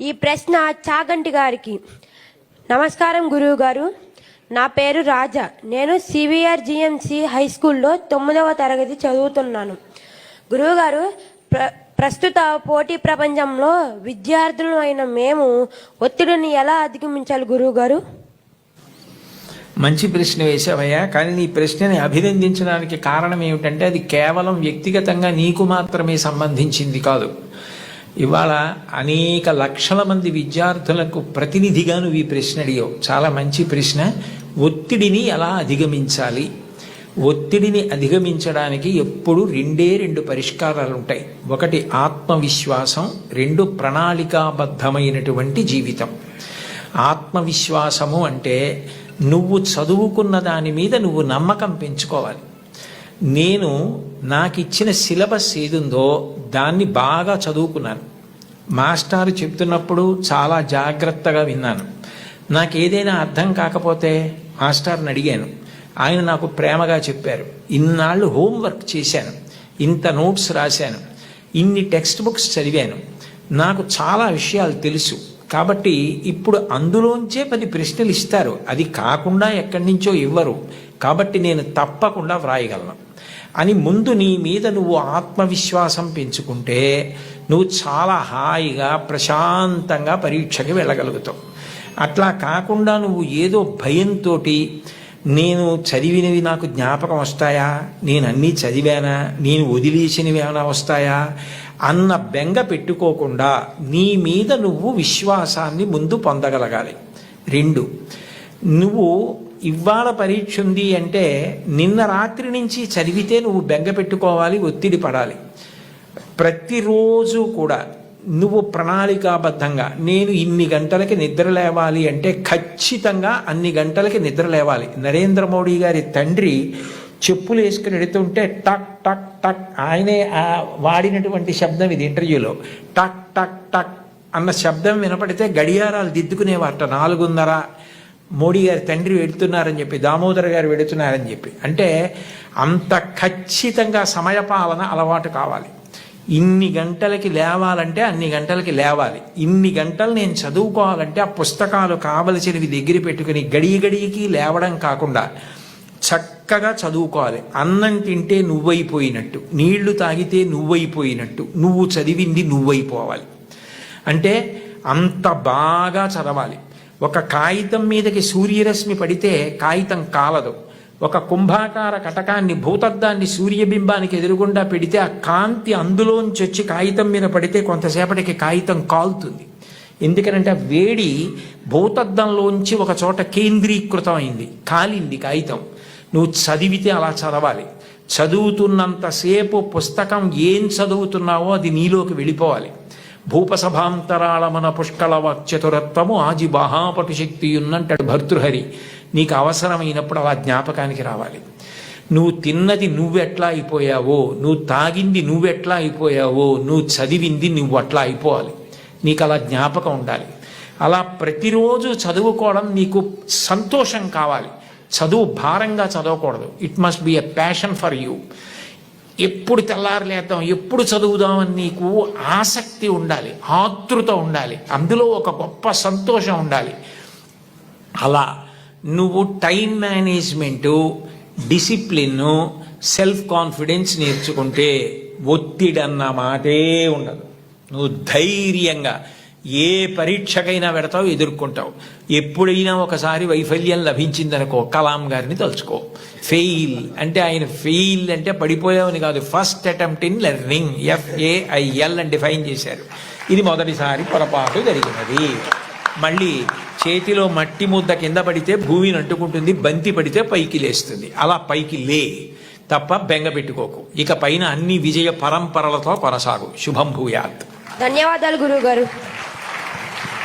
ఈ ప్రశ్న చాగంటి గారికి. నమస్కారం గురువు గారు, నా పేరు రాజా. నేను సివిఆర్ జిఎంసి హై స్కూల్లో 9వ తరగతి చదువుతున్నాను. గురువుగారు, ప్రస్తుత పోటీ ప్రపంచంలో విద్యార్థులు అయిన మేము ఒత్తిడిని ఎలా అధిగమించాలి గురువుగారు? మంచి ప్రశ్న వేసావయ్యా. కానీ నీ ప్రశ్నని అభినందించడానికి కారణం ఏమిటంటే అది కేవలం వ్యక్తిగతంగా నీకు మాత్రమే సంబంధించింది కాదు. ఇవాళ అనేక లక్షల మంది విద్యార్థులకు ప్రతినిధిగా నువ్వు ఈ ప్రశ్న అడిగావు. చాలా మంచి ప్రశ్న. ఒత్తిడిని ఎలా అధిగమించాలి? ఒత్తిడిని అధిగమించడానికి ఎప్పుడు రెండు పరిష్కారాలు ఉంటాయి. ఒకటి ఆత్మవిశ్వాసం, రెండు ప్రణాళికాబద్ధమైనటువంటి జీవితం. ఆత్మవిశ్వాసము అంటే నువ్వు చదువుకున్న దాని మీద నువ్వు నమ్మకం పెంచుకోవాలి. నాకు ఇచ్చిన సిలబస్ ఏదుందో దాన్ని బాగా చదువుకున్నాను. మాస్టారు చెప్తున్నప్పుడు చాలా జాగ్రత్తగా విన్నాను. నాకు ఏదైనా అర్థం కాకపోతే మాస్టర్ని అడిగాను. ఆయన నాకు ప్రేమగా చెప్పారు. ఇన్నాళ్ళు హోంవర్క్ చేశాను, ఇంత నోట్స్ రాశాను, ఇన్ని టెక్స్ట్ బుక్స్ చదివాను, నాకు చాలా విషయాలు తెలుసు. కాబట్టి ఇప్పుడు అందులోంచే 10 ప్రశ్నలు ఇస్తారు, అది కాకుండా ఎక్కడి నుంచో ఇవ్వరు. కాబట్టి నేను తప్పకుండా వ్రాయగలను అని ముందు నీ మీద నువ్వు ఆత్మవిశ్వాసం పెంచుకుంటే నువ్వు చాలా హాయిగా ప్రశాంతంగా పరీక్షకి వెళ్ళగలుగుతావు. అట్లా కాకుండా నువ్వు ఏదో భయంతో నేను చదివినవి నాకు జ్ఞాపకం వస్తాయా, నేను అన్నీ చదివానా, నేను వదిలేసినవి ఏమైనా వస్తాయా అన్న బెంగ పెట్టుకోకుండా నీ మీద నువ్వు విశ్వాసాన్ని ముందు పొందగలగాలి. 2, నువ్వు ఇవాళ పరీక్ష ఉంది అంటే నిన్న రాత్రి నుంచి చదివితే నువ్వు బెంగ పెట్టుకోవాలి, ఒత్తిడి పడాలి. ప్రతిరోజు కూడా నువ్వు ప్రణాళికాబద్ధంగా నేను ఇన్ని గంటలకి నిద్ర లేవాలి అంటే ఖచ్చితంగా అన్ని గంటలకి నిద్ర లేవాలి. నరేంద్ర మోడీ గారి తండ్రి చెప్పులు వేసుకుని ఎడుతుంటే టక్ టక్ టక్, ఆయనే వాడినటువంటి శబ్దం ఇది ఇంటర్వ్యూలో. టక్ టక్ టక్ అన్న శబ్దం వినపడితే గడియారాలు దిద్దుకునేవారట. 4:30 మోడీ గారి తండ్రి వెళుతున్నారని చెప్పి, దామోదర్ గారు వెళుతున్నారని చెప్పి. అంటే అంత ఖచ్చితంగా సమయపాలన అలవాటు కావాలి. ఇన్ని గంటలకి లేవాలంటే అన్ని గంటలకి లేవాలి. ఇన్ని గంటలు నేను చదువుకోవాలంటే ఆ పుస్తకాలు కావలసినవి దగ్గర పెట్టుకుని గడియకి లేవడం కాకుండా చక్కగా చదువుకోవాలి. అన్నం తింటే నువ్వైపోయినట్టు, నీళ్లు తాగితే నువ్వైపోయినట్టు, నువ్వు చదివింది నువ్వైపోవాలి. అంటే అంత బాగా చదవాలి. ఒక కాగితం మీదకి సూర్యరశ్మి పడితే కాగితం కాలదు. ఒక కుంభాకార కటకాన్ని, భూతద్దాన్ని సూర్యబింబానికి ఎదురుగుండా పెడితే ఆ కాంతి అందులోంచి వచ్చి కాగితం మీద పడితే కొంతసేపటికి కాగితం కాలుతుంది. ఎందుకనంటే వేడి భూతద్దంలోంచి ఒక చోట కేంద్రీకృతం అయింది, కాలింది కాగితం. నువ్వు చదివితే అలా చదవాలి. చదువుతున్నంతసేపు పుస్తకం ఏం చదువుతున్నావో అది నీలోకి వెళ్ళిపోవాలి. భూపసభాంతరాళమన పుష్కళ చతురత్వము ఆజి బాహాపటు శక్తి ఉన్నంటాడు భర్తృహరి. నీకు అవసరమైనప్పుడు అలా జ్ఞాపకానికి రావాలి. నువ్వు తిన్నది నువ్వెట్లా అయిపోయావో, నువ్వు తాగింది నువ్వెట్లా అయిపోయావో, నువ్వు చదివింది నువ్వు అట్లా అయిపోవాలి. నీకు అలా జ్ఞాపకం ఉండాలి. అలా ప్రతిరోజు చదువుకోవడం నీకు సంతోషం కావాలి. చదువు భారంగా చదవకూడదు. It must be a passion for you. ఎప్పుడు తెల్లారలేద్దాం, ఎప్పుడు చదువుదామని నీకు ఆసక్తి ఉండాలి, ఆతృత ఉండాలి, అందులో ఒక గొప్ప సంతోషం ఉండాలి. అలా నువ్వు time management, discipline, self confidence నేర్చుకుంటే ఒత్తిడి అన్న మాటే ఉండదు. నువ్వు ధైర్యంగా ఏ పరీక్షకైనా పెడతావు, ఎదుర్కొంటావు. ఎప్పుడైనా ఒకసారి వైఫల్యం లభించిందనుకో, కలాం గారిని తలుచుకో. ఫెయిల్ అంటే ఆయన ఫెయిల్ అంటే పడిపోయావని కాదు, first attempt in learning, FAIL అని డిఫైన్ చేశారు. ఇది మొదటిసారి పొరపాటు జరిగినది. మళ్ళీ చేతిలో మట్టి ముద్ద కింద పడితే భూమిని అంటుకుంటుంది, బంతి పడితే పైకి లేస్తుంది. అలా పైకి లే తప్ప బెంగ పెట్టుకోకు. ఇక పైన అన్ని విజయ పరంపరలతో కొనసాగు. శుభం భూయాత్. ధన్యవాదాలు గురువు గారు.